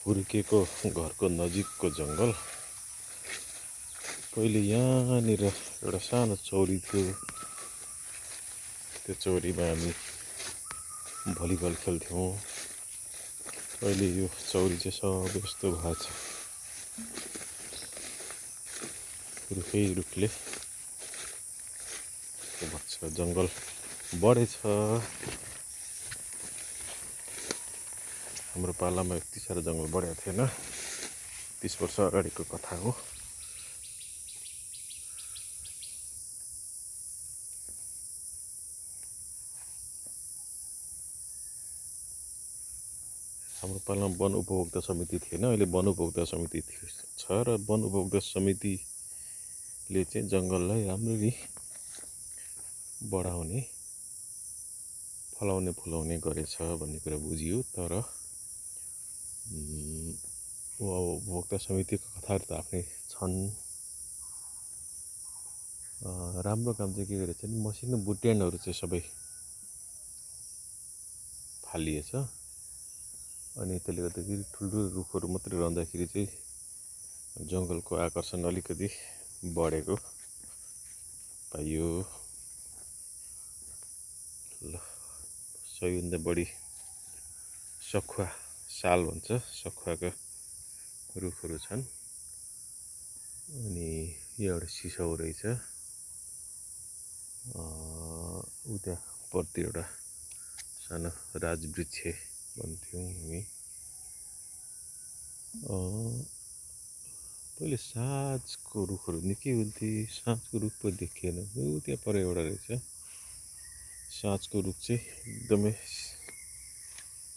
हुर्केको घरको नजिकको जङ्गल। पहिले यहाँनिर एउटा सानो चौरी थियो। त्यो चौरीमा हामी भलिबल खेल्थ्यौँ। अहिले यो चौरी चाहिँ सब यस्तो भएको छ, रुखै रुखले भन्छ। जङ्गल बढेछ। हाम्रो पालामा यति साह्रो जङ्गल बढेको थिएन। 30 वर्ष अगाडिको कथा हो। हाम्रो पालामा वन उपभोक्ता समिति थिएन, अहिले वन उपभोक्ता समिति छ। र वन उपभोक्ता समितिले चाहिँ जङ्गललाई राम्ररी बढाउने, फलाउने फुलाउने गरेछ भन्ने कुरा बुझियो। तर उपभोक्ता समितिको कथाहरू त आफ्नै छन्। राम्रो काम चाहिँ के गरेछ नि, मसिनो बुट्यानहरू चाहिँ सबै फालिएछ। अनि त्यसले गर्दाखेरि ठुल्ठुलो रुखहरू मात्रै रहँदाखेरि चाहिँ जङ्गलको आकर्षण अलिकति बढेको पाइयो। ल, सबैभन्दा बढी सखुवा साल भन्छ, सखुवाका रुखहरू छन्। अनि यो एउटा सिसौ रहेछ। उता पर्ति एउटा सानो राजवृक्ष भन्थ्यौँ हामी। पहिले साँझको रुखहरू निकै हुन्थे। साँझको रुख पो देखिएन। त्यहाँ पर एउटा रहेछ साँझको रुख चाहिँ एकदमै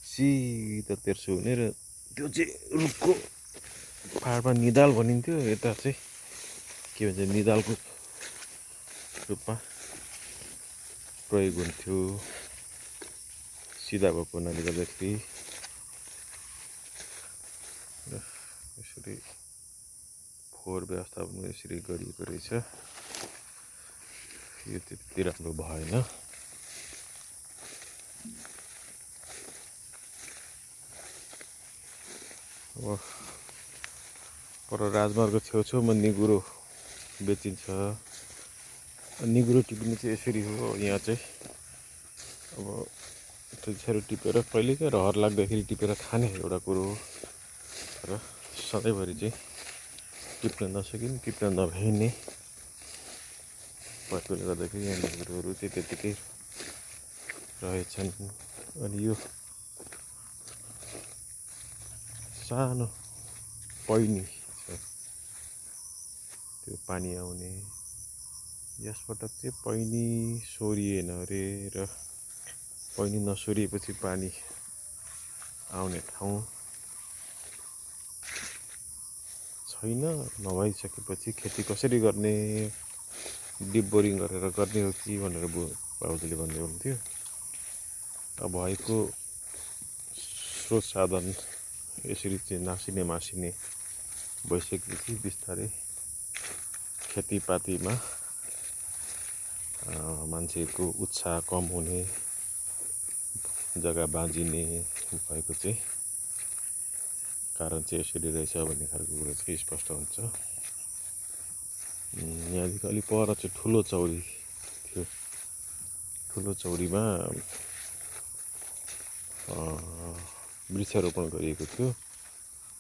सिधा तेर्सो हुने। र त्यो चाहिँ रुखको पाहाडमा निदाल भनिन्थ्यो। यता चाहिँ के भन्छ, निदालको रूपमा प्रयोग हुन्थ्यो। सिधा भएको हुनाले गर्दाखेरि यसरी फोहोर व्यवस्थापन यसरी गरिएको रहेछ। यो त्यति राम्रो भएन। अब पर राजमार्ग छेउछेउमा निगुरो बेचिन्छ। निगुरो टिप्ने चाहिँ यसरी हो। यहाँ चाहिँ अब त्यसरी टिपेर कहिलेकाहीँ रहर लाग्दाखेरि टिपेर खाने एउटा कुरो हो। र सधैँभरि चाहिँ टिप्न नसकिने, टिप्न नभ्याइने भएकोले गर्दाखेरि यहाँ निगुरोहरू चाहिँ त्यत्तिकै रहेछन्। अनि यो सानो पैनी छ, त्यो पानी आउने। यसपटक चाहिँ पैनी सोरिएन अरे, र पैनी नसोरिएपछि पानी आउने ठाउँ छैन। नभइसकेपछि खेती कसरी गर्ने, डिप बोरिङ गरेर गर्ने हो कि भनेर बाबुजीले भन्दै हुन्थ्यो। अब भएको स्रोत साधन यसरी चाहिँ नासिने मासिने भइसकेपछि बिस्तारै खेतीपातीमा मान्छेको उत्साह कम हुने, जग्गा बाँझिने भएको चाहिँ कारण चाहिँ यसरी रहेछ भन्ने खालको कुरा चाहिँ स्पष्ट हुन्छ। यहाँदेखि अलिक पर चाहिँ ठुलो चौरी थियो। ठुलो चौरीमा वृक्षारोपण गरिएको थियो।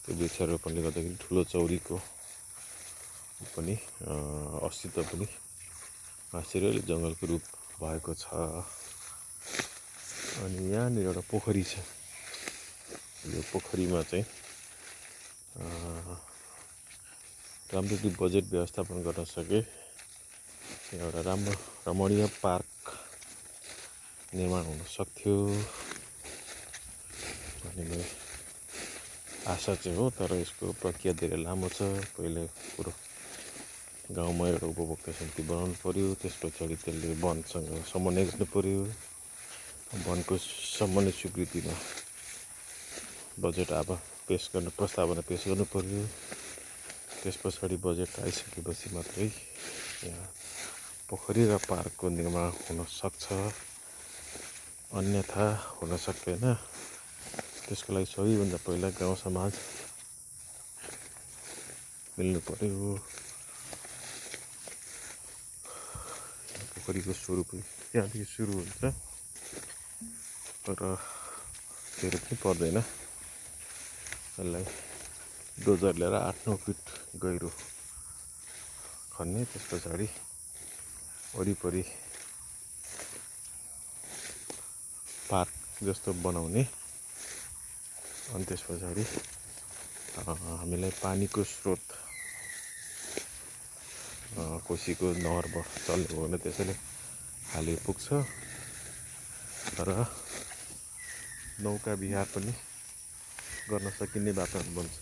त्यो वृक्षारोपणले गर्दाखेरि ठुलो चौरीको पनि अस्तित्व पनि मासेर जङ्गलको रूप भएको छ। अनि यहाँनिर एउटा पोखरी छ। यो पोखरीमा चाहिँ राम्ररी बजेट व्यवस्थापन गर्न सके एउटा राम्रो रमणीय पार्क निर्माण हुन सक्थ्यो भन्ने मेरो आशा चाहिँ हो। तर यसको प्रक्रिया धेरै लामो छ। पहिले पुरो गाउँमा एउटा उपभोक्ता समिति बनाउनु पर्यो। त्यस पछाडि त्यसले वनसँग समन्वय गर्नु पर्यो। वनको समन्वय स्वीकृतिमा बजेट पेश गर्नु, प्रस्तावना पेश गर्नु पर्यो। त्यस पछाडि बजेट आइसकेपछि मात्रै यहाँ पोखरी र पार्कको निर्माण हुन सक्छ, अन्यथा हुन सक्दैन। त्यसको लागि सबैभन्दा पहिला गाउँ समाज मिल्नु पर्यो। पोखरीको स्वरूप त्यहाँदेखि सुरु हुन्छ, तर धेरै पनि पर्दैन। यसलाई डोजर लिएर 8-9 फिट गहिरो खन्ने, त्यस पछाडि वरिपरि पार्क जस्तो बनाउने, अनि त्यस पछाडि हामीलाई पानीको स्रोत कोसीको नहर चल्ने हो भने त्यसैले हाले पुग्छ, तर नौका विहार पनि गर्न सकिने वातावरण बन्छ।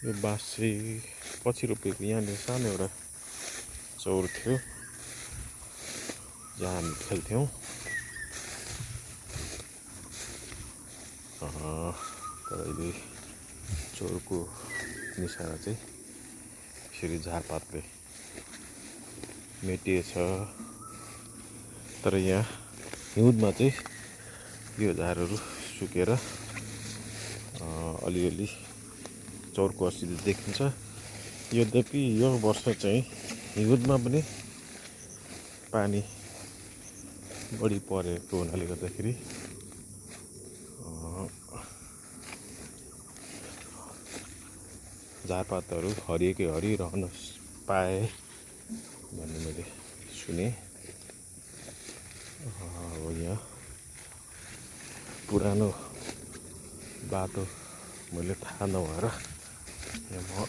यो बाँस चाहिँ पछि रोपेको। यहाँनिर सानो एउटा चौर थियो जहाँ हामी खेल्थ्यौँ। तर अहिले चौरको निशाना चाहिँ यसरी झारपातले मेटिएछ। तर यहाँ हिउँदमा चाहिँ यो झारहरू सुकेर अलिअलि चौरको अस्तित्व देखिन्छ। यद्यपि यो वर्ष चाहिँ हिउँदमा पनि पानी बढी परेको हुनाले गर्दाखेरि झारपातहरू हरिएकै हरिरहन पाए भन्ने मैले सुने। अब यहाँ पुरानो बाटो मैले थाहा नभएर यहाँ म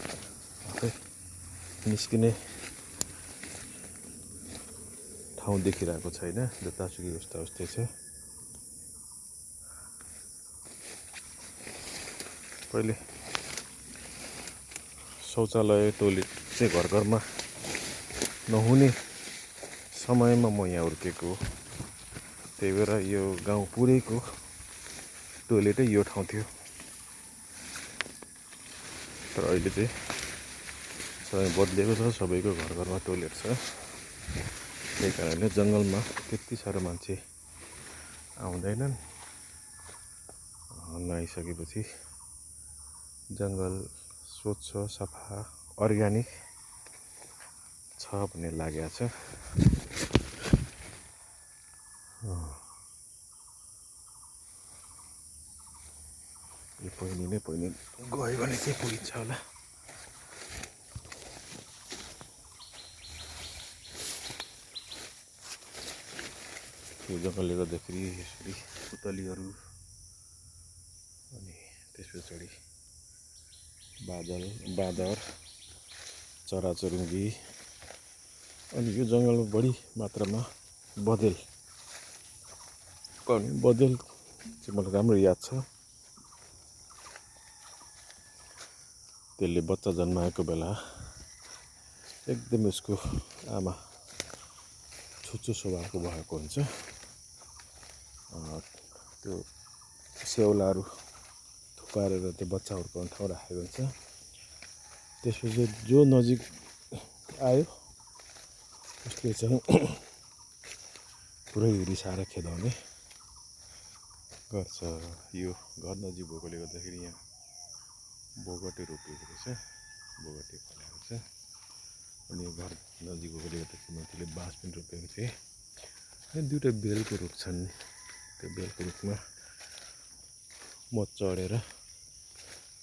आफै निस्किने ठाउँ देखिरहेको छैन, जतासुकै उस्ता उस्तै छ। पहिले शौचालय टोइलेट चाहिँ घर घरमा नहुने समयमा म यहाँ हुर्केको, त्यही भएर यो गाउँ पुरैको टोइलेटै यो ठाउँ थियो। तर अहिले चाहिँ समय बदलेको छ, सबैको घर घरमा टोइलेट छ। त्यही कारणले जङ्गलमा त्यति साह्रो मान्छे आउँदैनन्। नआइसकेपछि जङ्गल स्वच्छ सफा अर्ग्यानिक छ भन्ने लागेको छ। यो पहिनी गयो भने चाहिँ पुगिन्छ होला। यो जङ्गलले गर्दाखेरि यसरी पुतलीहरू अनि त्यस पछाडि बाँदर, चराचुरुङ्गी, अनि यो जङ्गलमा बढी मात्रामा बँदेल चाहिँ मलाई राम्रो याद छ। त्यसले बच्चा जन्माएको बेला एकदम उसको आमा छुच्चो स्वभावको भएको हुन्छ। त्यो स्याउलाहरू थुपारेर त्यो बच्चा हुर्काउने ठाउँ राखेको हुन्छ। त्यसपछि जो नजिक आयो उसले चाहिँ पुरै रिसाएर खेदाउने गर्छ। यो घर नजिक भएकोले गर्दाखेरि यहाँ बोगटे रोपिएको रहेछ, बोगटे फलेको छ। अनि यो घर नजिक भएकोले गर्दाखेरि मान्छेले बाँस पनि रोपेको थिए। अनि दुईवटा बेलको रुख छन्, त्यो बेलको रुखमा म चढेर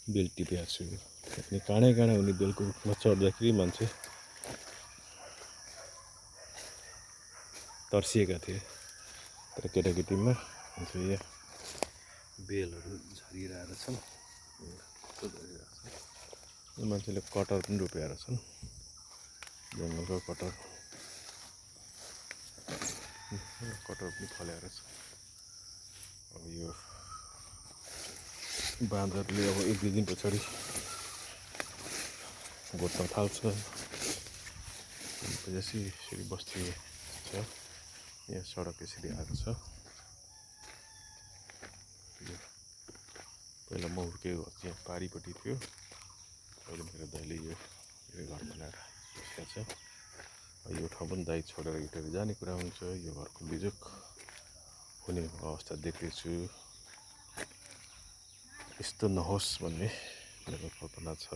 बेल टिपेको छु। अनि काँडै हुने बेलको रुखमा चढ्दाखेरि मान्छे तर्सिएका थिए। तर केटाकेटीमा यहाँ बेलहरू झरिरहेको छन्, यो मान्छेले कटहर पनि रोपेका छन्, जङ्गलको कटहर पनि फलेको छ। अब यो बाँदरले अब 1-2 दिन पछाडि घोट्न थाल्छ। त्यसपछि यसरी बस्ती छ, यहाँ सडक यसरी आएको छ। पहिला म हुर्केको घर चाहिँ पारिपट्टि थियो, अहिले मेरो दाइले यो घर बनाएर बसेको छ। यो ठाउँ पनि दाइ छोडेर हिँडेर जाने कुरा हुन्छ। यो घरको बिजोग हुने अवस्था देख्दैछु। यस्तो नहोस् भन्ने मेरो कल्पना छ।